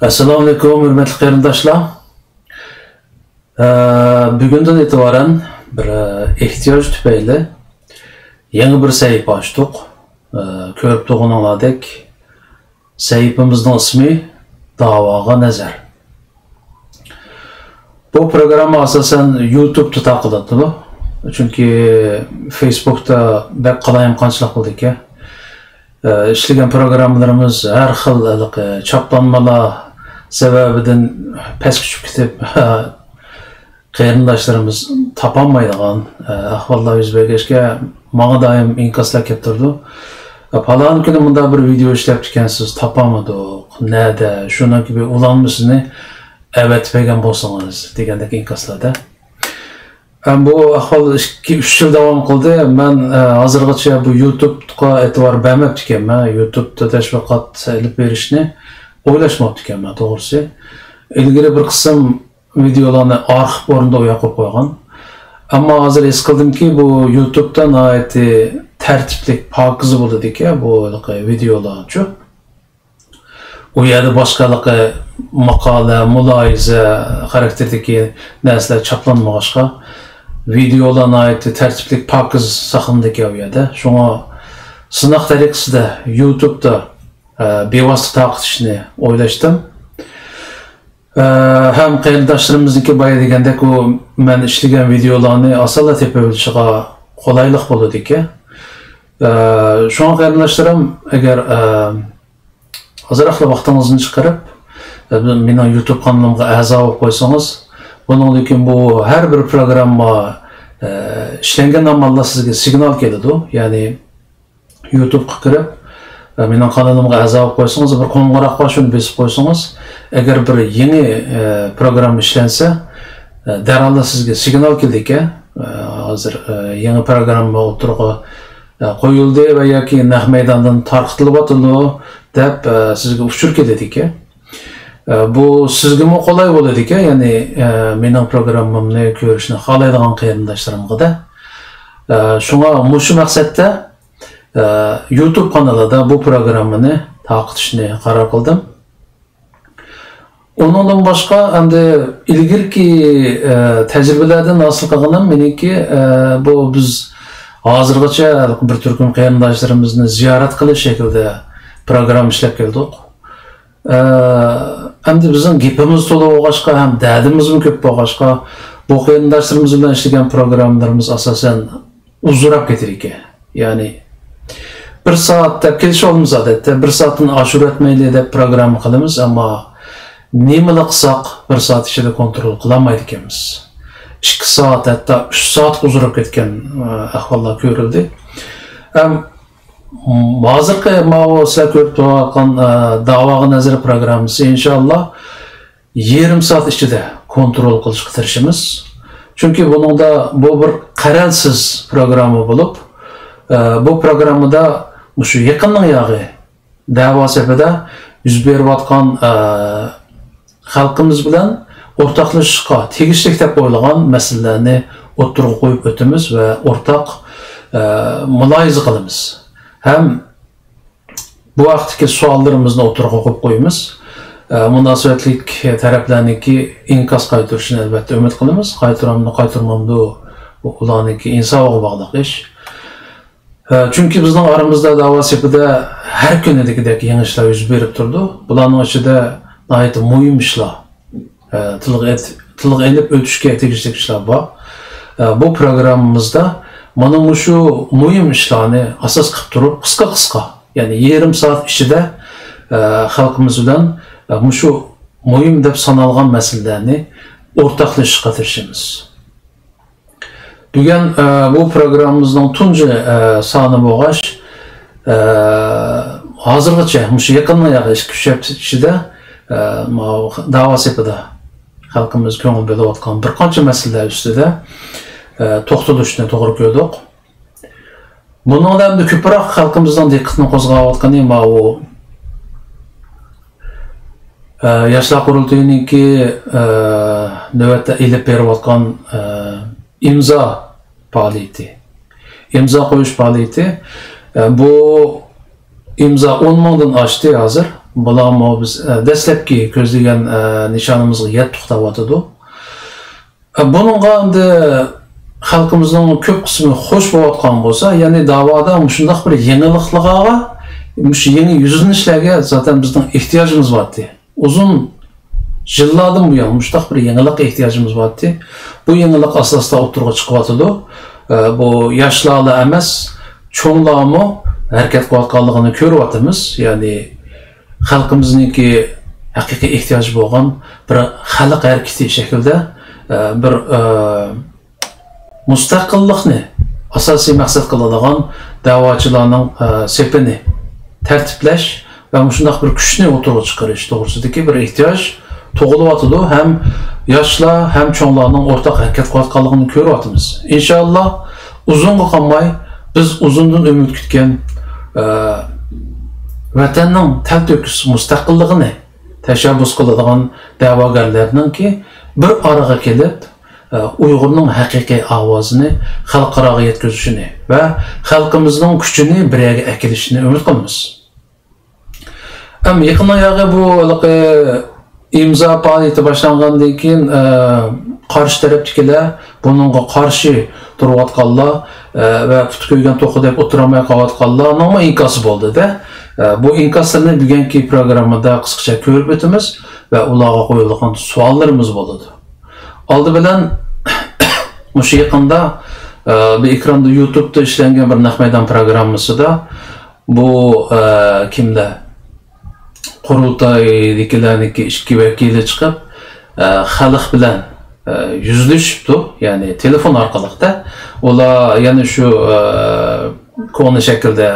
Assalamu alaikum hürmetli qarindoshlar. Bugundan itibaren bir ihtiyoç tüpeyli yeni bir sayfa açtık. Ko'rib turganinglardek sayfamızın ismi Davaga Nazar. Bu programma asasen YouTube'da taqılatdı. Çünkü Facebook'ta bek qalayım qanchalik bo'ldi ekan. İşleyen programlarımız her xil çaplanmalar sebebinden pes küçük kitip qarindoshlarimiz tapanmaydigan ahvollar yuz bergachga manga doim inkaslar kelib turdi. Falan kuni bunda bir video ishlab ekansiz, topamadik. Nada, shundan gibi ulanmasini evet bergan bo'lsangiz degandek inkaslarda. Bu ahvol 2-3 yil davom qildi. Men hozirgacha bu YouTube'ga e'tibor bermabdi ekanman. YouTube'da tashviqot ilib berishni o'ylashmabdi ekanman, to'g'risi. Ilgari bir qism videolarni arxiv o'rinda qo'yib qo'ygan. Ammo hozir his qildimki, bu YouTube'da nihoyatda tartibli, pokiza bo'ladi ekan bu videolar-chi. U yerda boshqalarga maqola, muloyiza xarakterdagi narsalar chaplanmag'achqa videolar nihoyatda tartibli, pokiz saqlanadi u yerda. Shunga sinoq tariqasida YouTube'da bevosita taqitishni o'ylashdim. Hem qarindoshlarimizniki boya degandek u men ishlagan videolarni osonla tepib olishga qulaylik bo'ladi ekan. Shunga qarindoshlarim, agar hozirroq vaqtingizni chiqarib mening YouTube kanalimga a'zo bo'lib qo'ysangiz, bundan keyin bu har bir programma ishlangan amallar sizga signal keladi. Ya'ni YouTube'ga kirib mening kanalimga a'zo bo'lib qo'ysangiz, bir qo'ng'iroqqa shuni besib qo'ysangiz, agar bir yangi program ishlansa, darhol sizga signal keldi ekan. Hozir yangi programma o'tirg'i qo'yildi va yoki naq maydondan tarqitilib deb sizga uchur keladi ekan. Bu sizga mu qolay bo'ladi ekan, ya'ni mening programmamni ko'rishni xohlaydigan qarindoshlarimga. Shunga mushu maqsadda YouTube kanalida bu programmani taqitishni qaror qildim. Ondan boshqa endi ilgirki tajribalardan hosil qilganim meniki bu biz hozirgacha bir turkum qarindoshlarimizni ziyorat qilish shaklida program ishlab keldik. Endi bizning gapimiz to'la bo'lg'achqa ham dardimiz ko'p bo'lg'achqa bu qarindoshlarimiz bilan ishlagan programlarimiz asosan uzrab ketar ekan. Ya'ni 1 soat deb kelish olamiz odatda, 1 soatdan oshirib o'tmayli deb program qilamiz, ammo nima qilsak 1 soat ichida kontrol qilolmaydi ekanmiz. 2 soat, hatto 3 soat uzrab ketgan ahvollar ko'rildi. Hozirgi sizlar ko'rib turgan Davaga Nazar programmasi inshaalloh yarım soat ichida kontrol qilishga tirishamiz. Chunki buningda bu bir qaralsiz programma bo'lib, bu programmada shu yaqinning yog'i da'vo safida yuz berayotgan xalqimiz bilan o'rtoqlashishga tegishli deb o'ylagan masalalarni o'tirg'a qo'yib o'tamiz va o'rtoq muloyiza qilamiz. Hem bu vaqtdagi savollarimizni o'tirg'a qo'yib qo'yamiz. Munosabatlik taraflarniki inkas qaytarishni albatta umid qilamiz. Qaytarmamdi ularniki insofiga bog'liq ish. Chunki bizning aramizda da'vo safida har kunidagidek yangi ishlar yuz berib turdi. Bularning ichida nihoyat muhim ishlar, tilga ilib o'tishga tegishli ishlar bor. Bu programmamizda mana shu muhim ishlarni asos qilib turib, qisqa, ya'ni yarım soat ichida xalqimiz bilan shu muhim deb sanalgan masalalarni o'rtoqlashishga tirishamiz. Bugun bu programmamizning tunji soni bo'lg'ach, hozirgacha shu yaqinlarga ish ichida da'vo safida xalqimiz ko'ngil bo'layotgan bir qancha masalalar ustida to'xtalishni to'g'ri ko'rdik. Bundan da ko'proq xalqimizning diqqatini qo'zg'ayotgani bu yoshlar qurultayiniki navbatda ilib berayotgan imzo faoliyati. Imzo qo'yish faoliyati bu imzo 10 mingdan oshdi hozir. bularmı biz dastlabki ko'zlagan nishonimizga yetib to'xtayotidu. Buningga endi xalqimizning ko'p qismi xush bo'layotgan bo'lsa, ya'ni da'voda shunday bir yangiliklarga, shu yangi yuzlanishlarga zaten bizning ehtiyojimiz bordi. Uzun yillardan buyon shunday bir yangilikka ehtiyojimiz bordi. Bu yangilik asosida o'tirg'a chiqyotidi. Bu yoshlarla emas, cho'nglarmi harakat qilayotganligini ko'ryapmiz. Ya'ni xalqimizningki haqiqiy ehtiyoji bo'lgan bir xalq harakati shaklida bir mustaqillikni asosiy maqsad qiladigan da'vochilarning sepini tartiblash va shunday bir kuchni o'tirg'a chiqarish to'g'risidagi bir ehtiyoj tug'ilyotidi. Ham yoshlar ham cho'nglarning o'rtaq harakat qilayotganligini ko'ryapmiz. Inshaalloh uzunga qolmay biz uzundan umid kutgan vatanning talto'kis mustaqilligini tashabbus qiladigan da'vogarlarningki bir araga kelib Uyg'urning haqiqiy ovozini xalqaroga yetkazishini va xalqimizning kuchini bir yerga akilishini umid qilamiz. Ama yaqin oyog'i bu imzo faoliyati boshlangandan keyin qarshi tarafdagilar buningga qarshi turayotganlar va put qo'ygan to'qi deb o'tiramay qolayotganlarning inkosi bo'ldi-da. Bu inkoslarni bugungi programmada qisqacha ko'rib o'tamiz va ularga qo'yilgan savollarimiz bo'ladi. Oldi bilan o'sha yaqinda bir ekranda YouTube'da ishlangan bir naq maydon programmasida bu kimda qurultaydagilarniki ikki vakili chiqib xalq bilan yuzlashibdi, ya'ni telefon orqali. Ular yana shu konu shaklda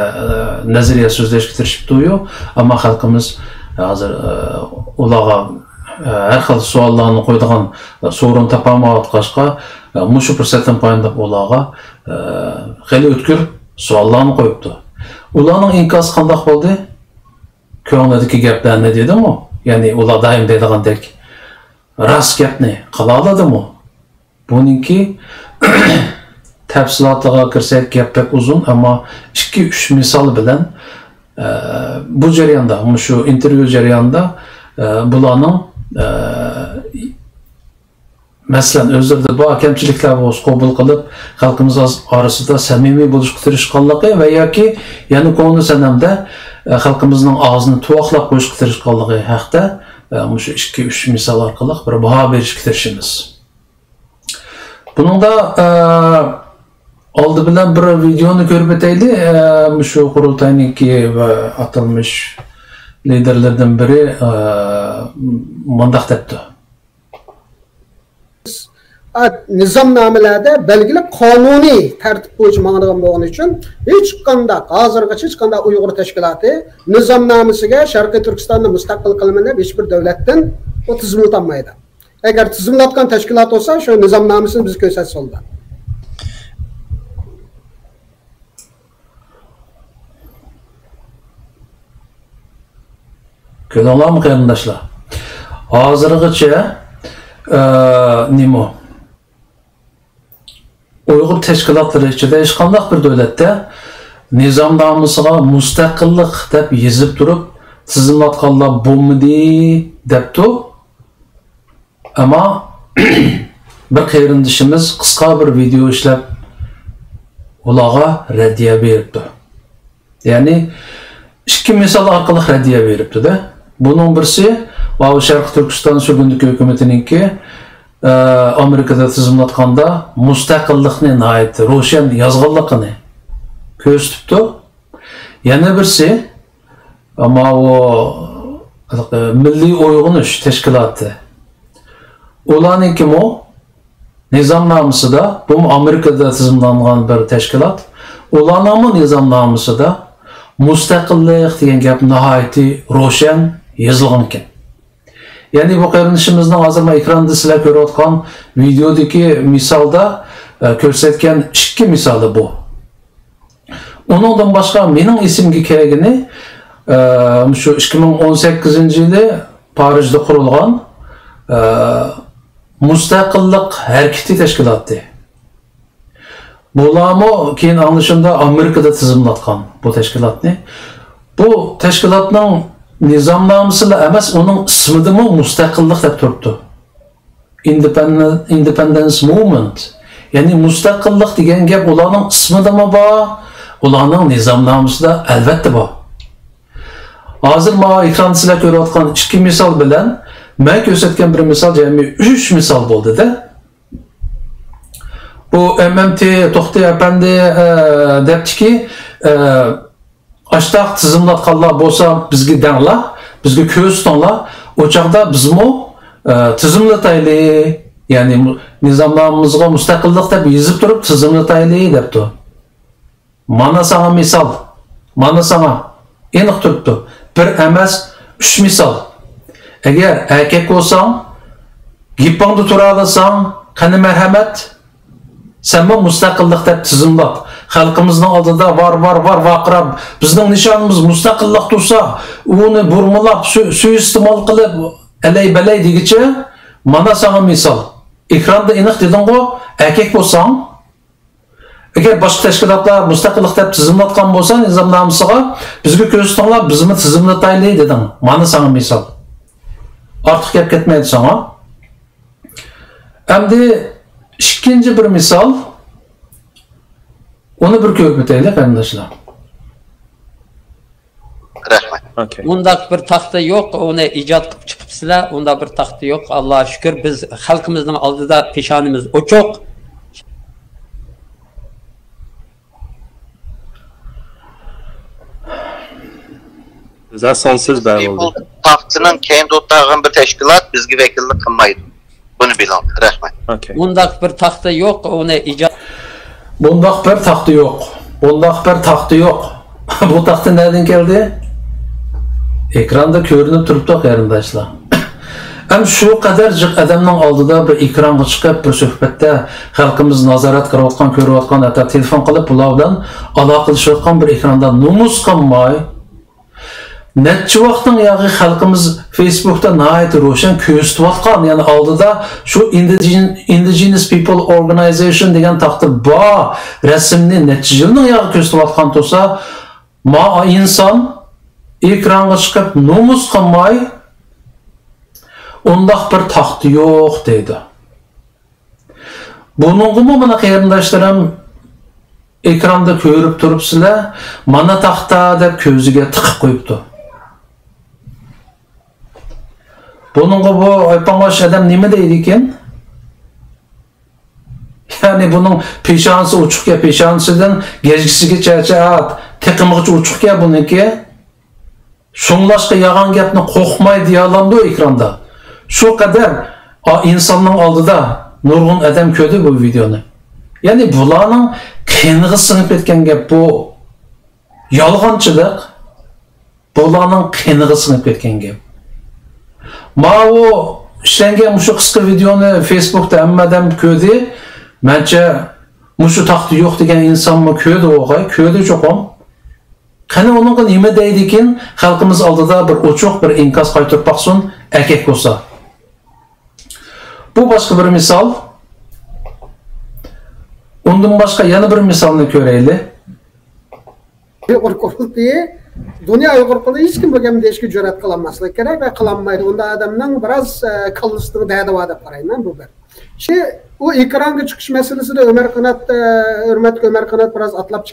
nazariya so'zlashga tirishibdi-yu, ammo xalqimiz hozir ularga har xil savollarni qo'yadigan so'rin topolmayotg'achqa mushu fursatdan foydalanib ularga xeyli o'tkir savollarni qo'yibdi. Ularning inkosi qanday bo'ldi? Ko'ngildagi gaplarni dedimi? Ya'ni ular doim deydigandek rost gapni qila oladimi? Buningki tafsilotiga kirsak gap pek uzun, ammo 2-3 misol bilan bu jarayonda, shu intervyu jarayonida bularning masalan o'zlari bor kamchiliklarni qabul qilib xalqimiz orasida samimiy bo'lishga tirishganligi va yoki yana ko'ngli sanamda xalqimizning og'zini tuvoqlab qo'yishga tirishganligi haqida shu 2-3 misol orqali bir baho berishga tirishamiz. Buningda oldi bilan bir videoni ko'rib o'taylik. Shu qurultayniki va atalmish liderlerden biri mundaq debdi. Nizomnomalarda belgili qonuniy tartib bo'yicha ma'nodan bo'lgani uchun hech qanday hozirgacha hech qanday Uyg'ur tashkiloti nizomnomasiga Sharqiy Turkistonni mustaqil qilaman deb hech bir davlatdan o tizimlatanmaydi. Agar tizimlatgan tashkilot bo'lsa, shu nizomnomasini biz ko'rsatsa bo'ladi. Ko'rganlarmi qarindoshlar? Hozirgacha nima? Uyg'ur tashkilotlari ichida hech qanday bir davlatda nizomnomasiga mustaqillik deb yozib turib, tizimlatganlar bo'lmadi debdi. Ammo bir qarindoshimiz qisqa bir video ishlab ularga raddiya beribdi. Ya'ni ikki misol orqali raddiya beribdi-da. Bunun birisi Sharq Turkiston sug'undagi hukumatiningki Amerikada tizimlatganda mustaqillikni nihoyat ro'shan yozganligini ko'rsatibdi. Yana birisi ammo Milliy Uyg'unish tashkiloti. Ularningki nizomnomasida bu Amerikada tizimlangan bir tashkilot. Ularning nizomnomasida mustaqillik degan gap nihoyatda ro'shan yozilgan ekan. Ya'ni bu qarindoshimizning hozir ekranda sizlar ko'rayotgan videodagi misolda ko'rsatgan ikki misoli bu. Uningdan boshqa mening esimga kelgani shu 2018-yili Parijda qurilgan mustaqillik harakati tashkiloti. Bularni keyin anglashimda Amerikada tizimlatgan bu tashkilotni. Bu tashkilotning nizomnomasilar emas, uning ismidimi mustaqillik deb turibdi. Independence movement. Ya'ni mustaqillik degan gap ularning ismidami bor, ularning nizomnomasida albatta bor. Hozir mana ekranda sizlar ko'rayotgan ikki misol bilan men ko'rsatgan bir misol jami 3 misol bo'ldi-da. Bu MMT To'xtay apandi debdiki, ashtaq tizimlatganlar bo'lsa bizga danglar, bizga ko'z tutinglar. O chaqda bizmi tizimlatayli, ya'ni nizomnomamizga mustaqillik deb yozib turib tizimlatayli debdi. Mana sana misol. Mana sana aniq turibdi. Bir emas, 3 misol. Agar erkak bo'lsang, gipongda tura olasan, qani marhamat, senmi mustaqillik deb tizimlab, xalqimizning oldida var vaqirab, bizning nishonimiz mustaqillik tursa, uni burmilab, suiiste'mol qilib, alay-balay degicha, mana sana misol. Ekranda aniq deding-ku, erkak bo'lsang, agar boshqa tashkilotlar mustaqillik deb tizimlatgan bo'lsa, nizomnomasiga bizga ko'z tutinglar, bizni tizimlatayli deding. Mana sana misol. Ortiq gap ketmaydi sana. Endi ikkinchi bir misol, onu bir ko'rib o'taylik qarindoshlar. Rahmat. Okay. Undaq bir taxta yo'q, uni ijod qilib chiqibsizlar. Unda bir taxta yo'q. Allohga shukr, biz xalqimizning oldida peshonimiz ochiq. Bize sonsiz bağlı. Taxtının kendi o'tag'an bir tashkilot bizga vakillik qilmaydi. Buni biling. Rahmat. Okay. Undaq bir taxta yo'q, uni ijod Bundaq bir taxtı yo'q. Bundaq bir taxtı yo'q. Bu taxtı nereden geldi? Ekranda ko'rinib turibdi qarindoshlar. Ham shu qadar jiq odamning oldida bir ekranga chiqib, bir suhbatda xalqimiz nazorat qilayotgan, ko'rayotgan, hatto telefon qilib ular bilan aloqalashayotgan bir ekranda nomus qilmay, necha vaqtdan yog'i xalqimiz Facebookda nihoyat ro'shan ko'z tutayotgan, ya'ni oldida shu Indigenous People Organization degan taxtı bor rasmni necha yildan yog'i ko'z tutayotgan bo'lsa, ma inson ekranga chiqib nomus qilmay, undaq bir taxtı yo'q deydi. Buningmi mana qarindoshlarim ekranda ko'rib turibsizlar, mana taxta deb ko'ziga tiqib qo'yibdi. Buningga bu aytmoqchi odam nima deydi ekan? Ya'ni buning peshonasi uchuqga, peshonasidan gejgisiga charchat, tiqimigacha uchuqga buniki. Shunglashqa yag'an gapni qo'rqmay deyalamdi ekranda. Shu qadar insonning oldida nurg'un odam ko'rdi bu videoni. Ya'ni bularning qiyniga singib ketgan gap bu yolg'onchilik. Bularning qiyniga singib ketgan gap. Ma o ishlangan shu qisqa videoni Facebookda hammadan ko'rdi. Mencha mushu taxti yo'q degan insonmi ko'rdi o'g'ay, ko'rdi cho'qim. Qani uningga nima deydi ekan? Xalqimiz oldida bir ochiq bir inkos qaytarib baqsin, erkak bo'lsa. Bu boshqa bir misol. Undan boshqa yana bir misolni ko'raylik. Uyghur qurultiyi dünya Uyghur qurultiyi hech kim bo'lgan deyishga jur'at qilolmasligi kerak va qilolmaydi. Unda odamning biroz qallislig'i da'va deb qarayman bu bir. Shu o ekranga chiqish masalasida hurmatli Ömer Qanat biroz atlab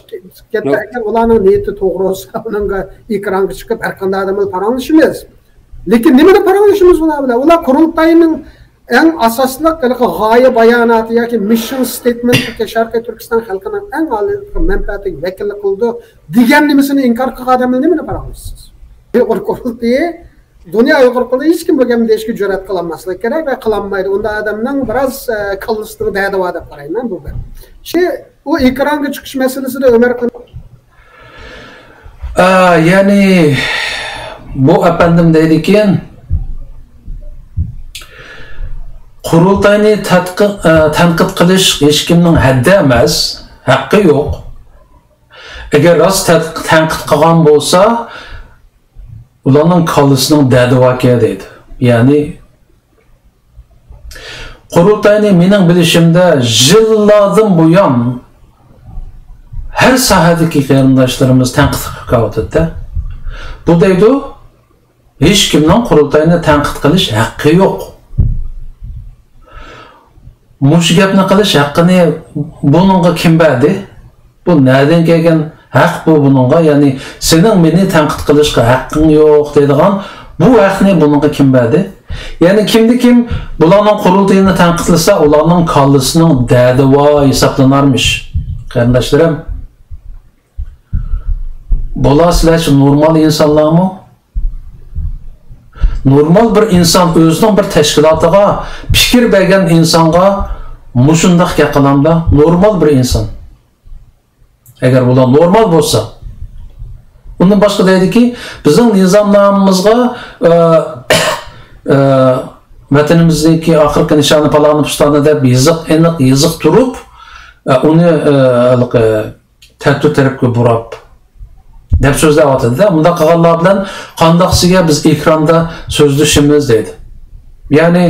ketdi. Agar ularning niyati to'g'ri bo'lsa, unga ekranga chiqib har qanday odam bilan paranglashimiz. Lekin nimada paranglashimiz ular bilan? Ular qurultayning eng asosli g'oya bayonoti yoki mission statement Sharqiy Turkiston xalqining eng oliy manfaatiga vakillik qildi degan nimasini inkor qilgan odamlar nimani paranglashsiz? Uyghur qurultiyi dünya Uyghur qurultiyi hech kim bo'lgan deyishga jur'at qilolmasligi kerak va qilolmaydi. Unda odamning biroz qallislig'i da'va deb qarayman bu bir. Shu o ekranga chiqish masalasida Ömer Qanat ya'ni bu apandim deydi ekan, qurultayni tanqid qilish hech kimning haddi emas, haqqi yo'q. Agar rost tanqid qilgan bo'lsa, ularning kallasining dadivaka deydi. Ya'ni qurultayni mening bilishimda yillardan buyon har sohadagi qarindoshlarimiz tanqid qilib qo'yadi. Bu deydi, hech kimning qurultayni tanqid qilish haqqi yo'q. Mush gapni qilish haqqini buningga kim berdi? Bu nereden kelgan haq bu buningga? Ya'ni sening meni tanqid qilishga haqqing yo'q deydigan bu haqni buningga kim berdi? Ya'ni kim bularning qurultayini tanqidlasa, ularning kallasining dadiva hisoblanarmish. Qarindoshlarim, bular sizlar uchun normal insonlarmi? Normal bir inson o'zining bir tashkilotiga fikr bergan insonga mushundaq qilamda, normal bir inson. Agar bular normal bo'lsa, undan boshqa deydiki, bizning nizomlarimizga vatanimizdagi oxirgi nishoni paloni pustoni deb yiziq turib, uni tartib tarafga burab deb so'zlayotdi-da. Bunda qilganlar bilan qandoqsiga biz ekranda so'zlashimiz deydi. Ya'ni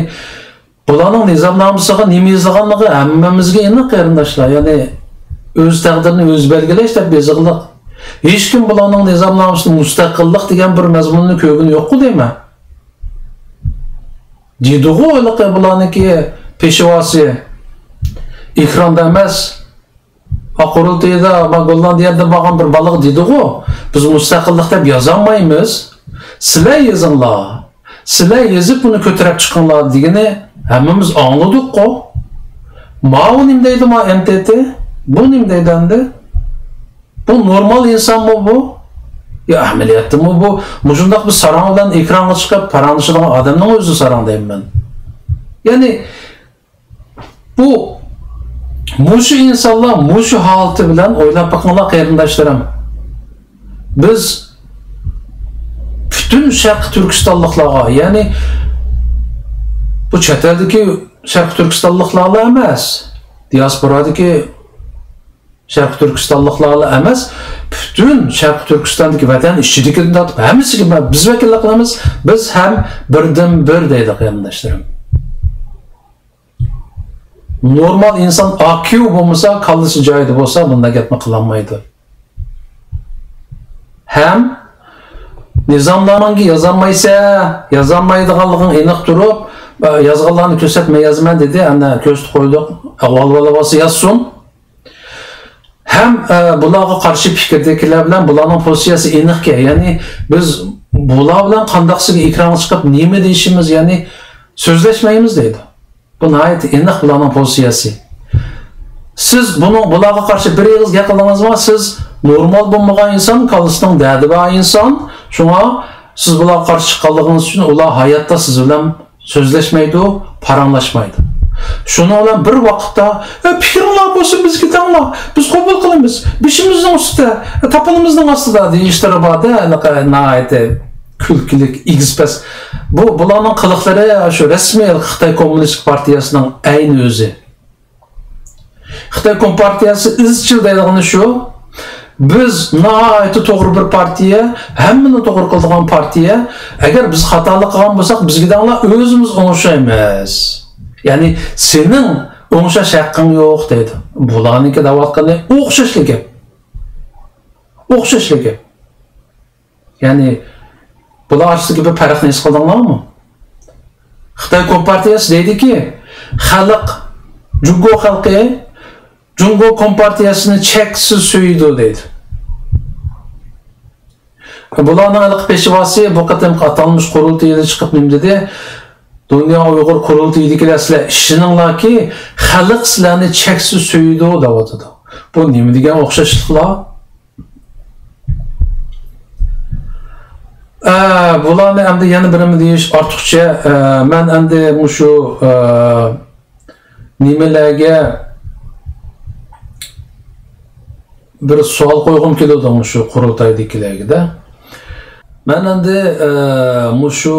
bularning nizomnomasiga nima yozilganligi hammamizga aniq qarindoshlar. Ya'ni o'z taqdirini o'zi belgilash deb bezig'liq. Hech kim bularning nizomnomasida mustaqillik degan bir mazmunni ko'rgani yo'q-ku deyman. Deydi-ku bularniki peshvosi ekranda emas, Qurultayda Gollandiyada bo'lgan bir baliq deydi-ku, biz mustaqillik deb yozolmaymiz. Sizlar yozinglar. Sizlar yozib buni ko'tarib chiqinglar degani hammamiz angladik-ku. Ma'u nim deydi ma MTT? Bu nim deydi endi? Bu normal insonmi bu? Ya amaliyotmi bu? Mushundaq bir sarang bilan ekranga chiqib paranishadigan odamning o'zi sarang deyman. Ya'ni bu mushu insonlar mushu holati bilan o'ylab boqinglar qarindoshlarim. Biz bütün Sharq Turkistonliklarga, ya'ni bu chet eldagi Sharq Turkistonliklarga emas, diasporadagi Sharq Turkistonliklarga emas, bütün Sharq Turkistondagi vatan ichidagidan tortib hammasiga biz vakillik qilamiz. Biz ham birdan bir deydi qarindoshlarim. Normal insan AQ bo'lmasa, kallasi joyida bo'lsa, bunda gapni qilolmaydi. Ham nizomnomanga yozolmaydiganligini aniq turib, yozganlarni ko'rsatmay yozaman dedi, ana ko'zni qo'ydik. Avval bo'lsa yozsin. Ham bularga qarshi fikrdagilar bilan bularning pozitsiyasi aniqga, ya'ni biz bular bilan qandoqsiga ekranga chiqib nima deyishimiz, ya'ni so'zlashmaymiz deydi. Bu nəhayət aniq bularning pozitsiyasi. Siz bularga qarshi bir yig'iz gap qildingizmi? Siz normal bo'lmagan inson, kallasining dadiba inson. Shunga siz bularga qarshi chiqqanligingiz uchun ular hayotda siz bilan so'zlashmaydi, paranglashmaydi. Shuni bilan bir vaqtda fikringlar bo'lsa bizga tanglar, biz qabul qilamiz. Bishimizning ustida, tapanimizning ostida deyishlar borda, nəhayət külkilik igizpas. Bularning qiliqlari shu rasmiy Xitoy Kommunist partiyasining ayni o'zi. Xitoy Kompartiyasi izchil deydigani shu, biz nihoyatda to'g'ri bir partiya, hammani to'g'ri qiladigan partiya. Agar biz xatolik qilgan bo'lsak, bizga danglar o'zimiz o'ngshaymiz. Ya'ni sening o'ngshash haqqing yo'q deydi. Bularniki davatqani o'xshashligi. O'xshashligi. Ya'ni bular orasida bir farqni his qildinglarmi? Xitoy Kompartiyasi deydiki, xalq, Jungo xalqi Jungo Kompartiyasini cheksiz so'ydi deydi. Bularning iliq peshvosi bu qatimki atalmış qurultayda chiqib nim dedi. Dunyo Uyg'ur qurultaydigilar sizlar ishoninglarki, xalq sizlarni cheksiz so'ydi deyotdi. Bu nima degan o'xshashliklar? Bularni endi yana birimi deyish ortiqcha. Men endi mushu nimalarga bir savol qo'ygim keladi mushu qurultaydagilarga. Men endi mushu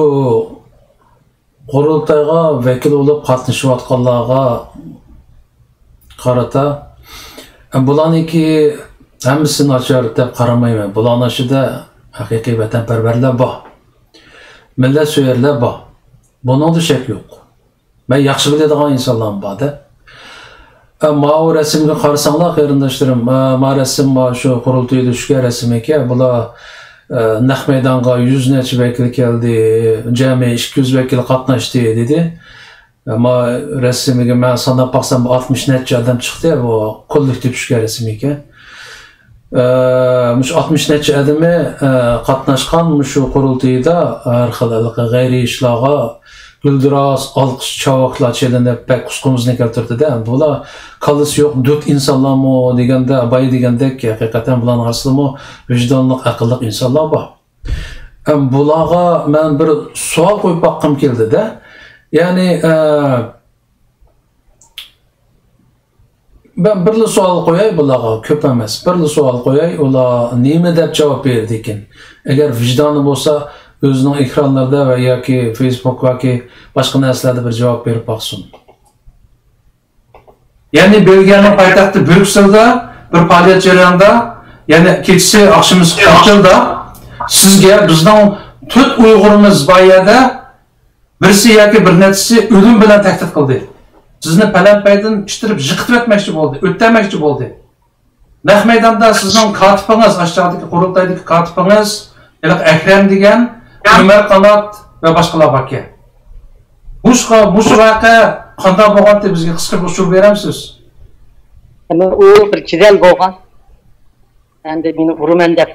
qurultayga vakil bo'lib qatnashayotganlarga qarata bularniki hammasini ochar deb qaramayman. Bularning ichida haqiqiy vatanparvarlar bor. Millat so'yarlar bor. Buningda shak yo'q. Men yaxshi biladigan insonlar bor-da. Ma'u rasmga qarasanglar qarindoshlarim, ma rasm shu qurultayda tushgan rasm ekan. Bular naq maydonga 100 necha vakil keldi, jami 200 vakil qatnashdi dedi. Ama resmiga men sanab baksam 60 necha adam chiqdi, bu kollektiv tushgan resmiga. Mush 60 necha adamı qatnashgan mushu qurultayda har xil g'ayri ishlarga guldiroz, alqış, çavaqlar çelinib, pek qusqumuzni keltirdi-da. Bular qalisi yo'q, dört insonlarmi deganda, bay degandek, haqiqatan bularning aslimi vijdonli, aqlli insonlar bor. Bularga men bir savol qo'yib baqqim keldi-da. Ya'ni ben birli savol qo'yay bularga, ko'p emas. Birli savol qo'yay, ular nima deb javob berdi ekan? Agar vijdoni bo'lsa, özünün ekranlarda ve ya ki Facebook ve ki başka nesnelerde bir cevap verip baksın. Yani Belgiyanın paytaxtı Brüksel'de bir faaliyet jarayonida, yani keçisi akşamız Katilda sizge bizden tut Uygurumuz bayada birisi ya ki bir netisi ölüm bilen tehdit kıldı. Sizni palanpaydan iştirip jıqıtып etmekçi oldu, öttemekçi oldu. Naq maydonda sizning katibiniz, aşağıdaki qurultaydagi katibiniz, Ekrem degan Ömer Kanat ve başkalar var ki. Bu vaqa qanday bo'lgan deb bizga qisqa usul beramiz? Ama o bir güzel bo'lgan. Endi meni uraman deb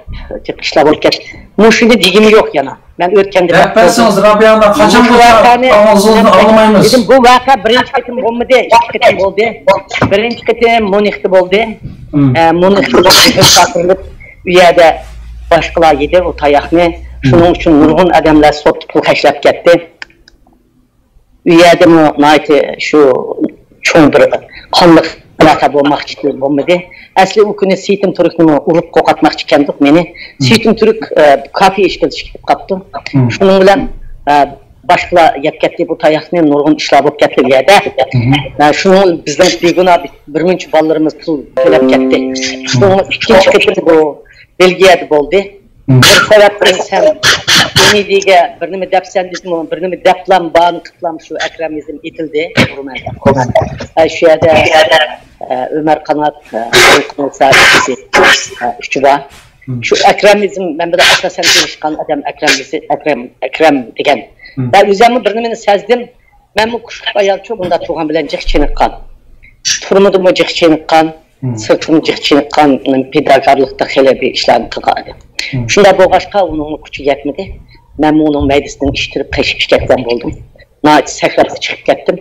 chiqishlar bo'lib ketdi. Mushuni degimi yo'q yana. Men o'tganda Yapasınız Rabia'na qachongacha og'zingizni olmaymiz. Dedim bu vaqa birinchi qitim bo'lmadi, ikki qitim bo'ldi. Birinchi qitim Munixda bo'ldi. Munixda xatirlib u yerda boshqalar yedi o tayoqni. Şunun için nurgun adamlar sot pul xərcləb getdi. U yerdə şu çoğun bir qanlıq mətab olmaq için olmadı. Əsli o günü Seytim Türk'ünü urup qoqatmaq çıkandık meni. Seytim Türk kafe işgal çıkıp qaptı. Şunun bilen başqalar yap getdi bu tayaqni nurgun işlər olub getdi bu yerdə. Şunun bizden beguna bir minç ballarımız pul төлep getdi. Şunun ikinci qitim bu Belgiyada oldu. Bir sebepten sen beni diye birini depsen dedim, birini deplam bağını kıtlam şu Ekremizm itildi. Şu yerde Ömer Kanat, üçü var. Şu Ekremizm, ben bir de asasen çalışkan adam Ekrem degen. Ben üzerime birini sezdim, ben bu kuşluk ayal çok bunda tuğan bilen cık çeniqqan. Turmadım o cık çeniqqan. Sırtını cıqçınıqqan pedagogarlıqda xeyli bir işlərini qılğadı. Şunda boğaşqa onun küçü yetmedi. Ben onun meclisinden iştirip qeşib şikayetlen oldum. Naiti səkrabda çıxıb getdim.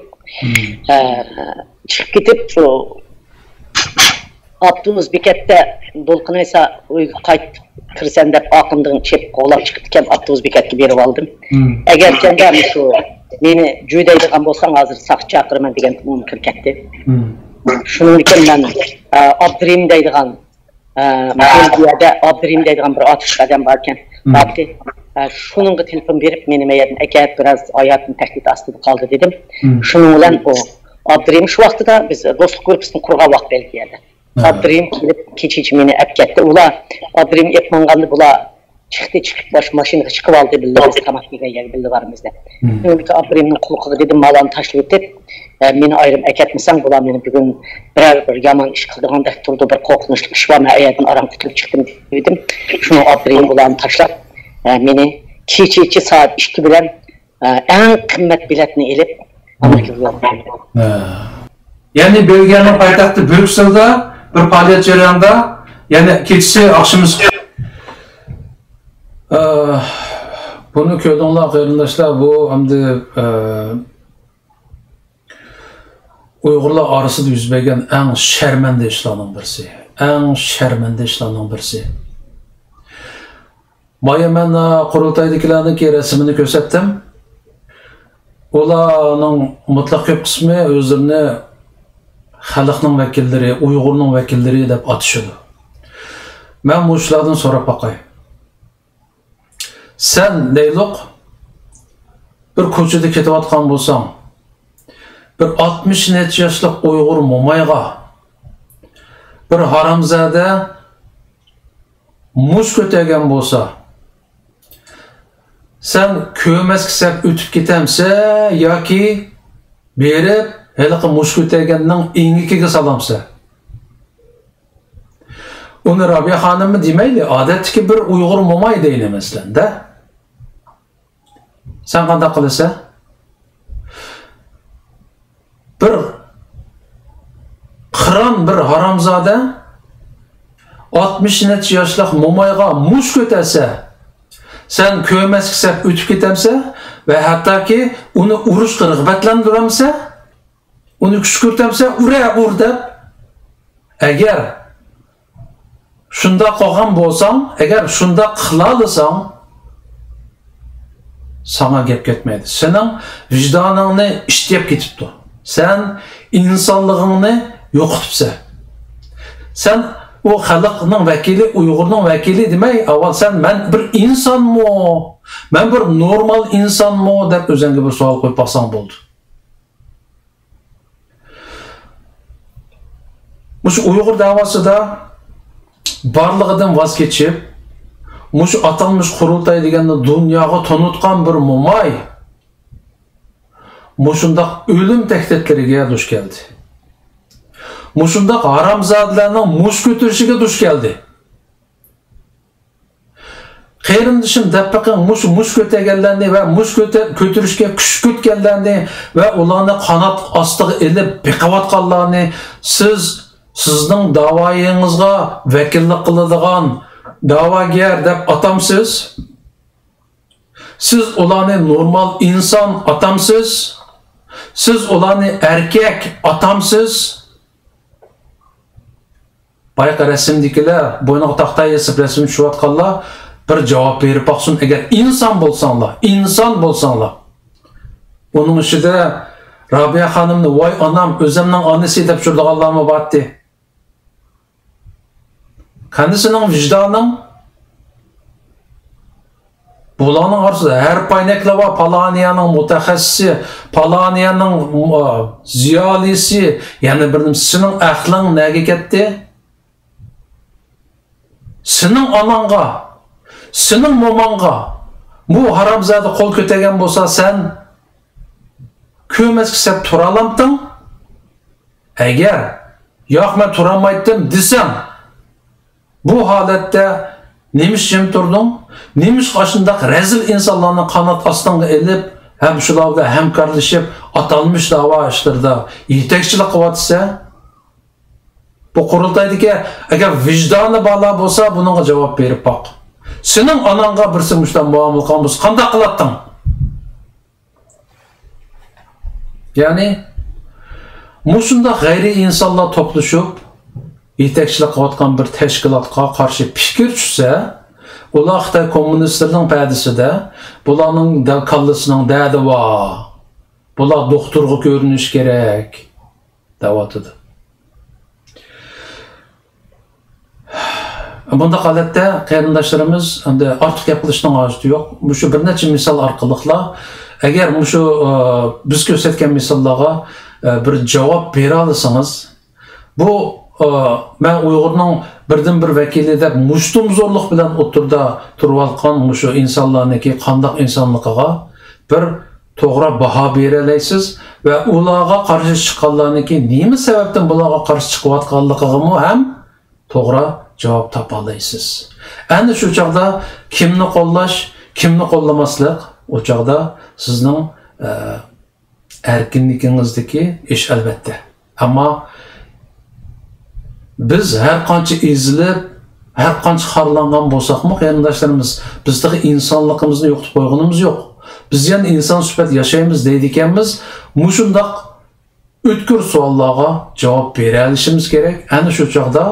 Çıxıb gidip Abdunuz Beket'te dolqınaysa qayt kirsen dep aqımdığın çep qoğlap çıxıbdiken Abdunuz Beket'e berip aldım. Eğer kende şu meni jüydaydigan bolsaң hazır saq çaqırman degen mümkün ketdi. Şunun için ben Abdurrahim deydigan Belgiyada Abdurrahim deydigan bir atış adam varken baktı. Şunun telefon verip benim eğer biraz hayatım tehdit astında kaldı dedim. Şunun bilen o Abdurrahim şu vaxtda biz dostluq grupasını qurğan vaxt Belgiyada. Abdurrahim gelip keçici meni ep getdi. Ular Abdurrahim ep manğandı bular çıktı çıkıp baş maşinaga çıkıp aldı bildiler. Tamak yegan yer bildilarimizde. Çünkü Abdurrahim'in quluqıga dedim malan taşlab etib meni ayrım eketmesen bular meni bugün bir yaman iş qıldığanda turdu bir qo'rqinchli ish var. Men aydan aram tutulib chiqdim dedim. Şunu Abdurrahim bularni tashlab meni kecha soat 2 bilan eng qimmat biletni elib Amerikaga yo'lladim. Yani Belgiyanın paytaxtı Brüksel'de bir faaliyet jarayonida, yani keçisi akşamız bunu ko'rdinglar qarindoshlar, bu hamda Uyg'urlar orasida yuz bergan eng sharmanda ishlarning birisi. Eng sharmanda ishlarning birisi. Boya men qurultaydagilarning rasmini ko'rsatdim. Ularning mutlaq ko'p qismi o'zlarini xalqning vakillari, Uyg'urning vakillari deb atishadi. Men bu ishlardan so'rab boqay. Sen deyliq bir ko'chada ketayotgan bo'lsang, bir 60 necha yoshli Uyg'ur mo'mayga bir haromzada mush ko'targan bo'lsa, sen ko'mas kisab o'tib ketamsa yoki berib haliqi mush ko'targanning engikiga salamsa. Onu Rabia Hanım'ı demeyli, adetteki bir Uygur momay değil mesela de. Sen qanday qilasa? Bir qiron bir haromzoda 60 necha yoshlik momayga mush ko'tarsa, sen ko'mas kisab o'tib ketamsa va hattoki uni urush rag'batlantiramsa, uni kuchkurtamsa, ur deb, agar shunda qolgan bo'lsang, agar shunda qilalasang, sana gap ketmaydi. Sening vijdoningni ishlab ketibdi. Sen insonligingni yo'qotibsan. Sen o xalqning vakili, Uyg'urning vakili demay, avval sen men bir insonmi, men bir normal insonmi deb o'zingga bir savol qo'yib baxsang bo'ldi. Mush Uyg'ur davosida barlig'idan voz kechib, mush atalmış qurultay deganda dunyoga tanıtgan bir momay mushundaq o'lim tehditlariga duch keldi. Mushundaq haramzodlarning mush ko'tarishiga duch keldi. Qayrindishim dappaqin mush ko'targanlarni va mush ko'tarishga kuch ko'tganlarni va ularni qanot ostiga elib biqavatganlarni sizning da'voyingizga vakillik qiladigan da'vogar deb atamsiz. Siz ularni normal inson atamsiz. Siz ularni erkek atamsiz. Bayqa rasmdikilar bo'yniga taxta yesib rasm tushayotganlar bir javob berib baqsin, agar inson bo'lsanglar. Uning ichida Rabia xonimni voy onam, o'zimning onasi deb turdiganlarmi bordi. Kendisinin vicdanın bulanın arasında her paynakla var, Palaniyanın mutaxassisi, Palaniyanın ziyalisi, yani benim senin ahlın nege ketdi? Senin ananga, senin momanga bu haramzada kol kötegen bolsa sen kömez kisep turalamdın. Eğer yok ben turamaydım desem, bu halette nemiş jim turdun, nemiş qaşındaq rezil insanlarını kanat astanga elib, hem şularda hemkarlaşıp atalmış dava işlerinde yetekçilik qıvatsa, bu qurultaydaki eğer vicdanı bağla bolsa bununla cevap berip bak. Senin ananga birisi müşten muamil qanbız, qanda qılattın? Yani, mushunda gayri insanlar topluşup, yetekçilik qıvatqan bir teşkilatqa qarşı fikir tushsa, ular Xitoy kommunistlarning pədisida bularning kallasining dadi var. Bular doktorga ko'rinish kerak da'vatida. Bunda holatda qarindoshlarimiz endi ortiq gap qilishning hojati yo'q. Shu bir necha misol orqali agar shu biz ko'rsatgan misollarga bir javob bera olsangiz, bu ben Uyg'urning birdan bir vakili deb mushtumzorlik bilan o'tirda turib olgan shu insonlarniki qandoq insonligiga bir to'g'ri baho bera olasiz va ularga qarshi chiqqanlarniki nima sababdan bularga qarshi chiqayotganligiga ham to'g'ri javob topa olasiz. Endi shu chaqda kimni qo'llash, kimni qo'llamaslik, o chaqda sizning erkinligingizdagi ish albatta. Ammo biz her qancha ezilib, her qancha xorlangan bo'lsaqmi, qarindoshlarimiz, bizdagi insonligimizni yo'qotib qo'yganimiz yo'q. Biz yana inson sifatida yashaymiz deydiganmiz, mushundaq o'tkir savollarga javob bera olishimiz kerak. Ana shu chaqda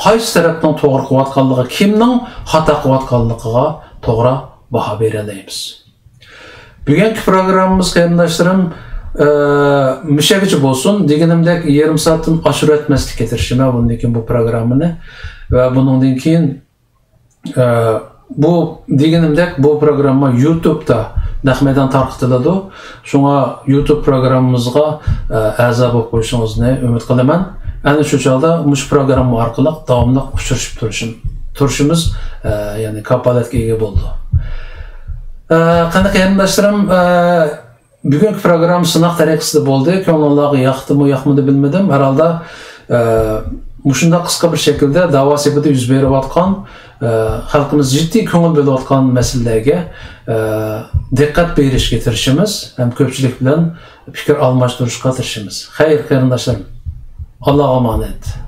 qaysi tarafdan to'g'ri qilayotganligi, kimning xato qilayotganligiga to'g'ri baho bera olamiz. Bugungi programmamiz qarindoshlarim müşavici olsun, deganimdek yarım saatin aşırı etmezlik getirişime bundan bu programını ve bundan keyin bu deganimdek bu programma YouTube'da nahmeden tarqıtıladi. Şuna YouTube programımızga a'zo bo'lib qo'yishingizni umid qilaman. Ana shu chog'da mush program orqali davomli uchrashib turishimiz ya'ni kapolatga ega bo'ldi. Qanday qarindoshlarim, bugungi program sınaq tariqasida bo'ldi. Ko'ngillarga yoqdimi, yoqmadi bilmadim. Herhalde Muşunda qısqa bir şekilde dava sepeti yüz berip atkan, xalqimiz ciddi köngül bölüp atkan meselelerge diqqat berishga tirishimiz, hem köpçülük bilen fikir almashtırishga tirishimiz. Xeyr, qarindoshlar. Alloh omonat.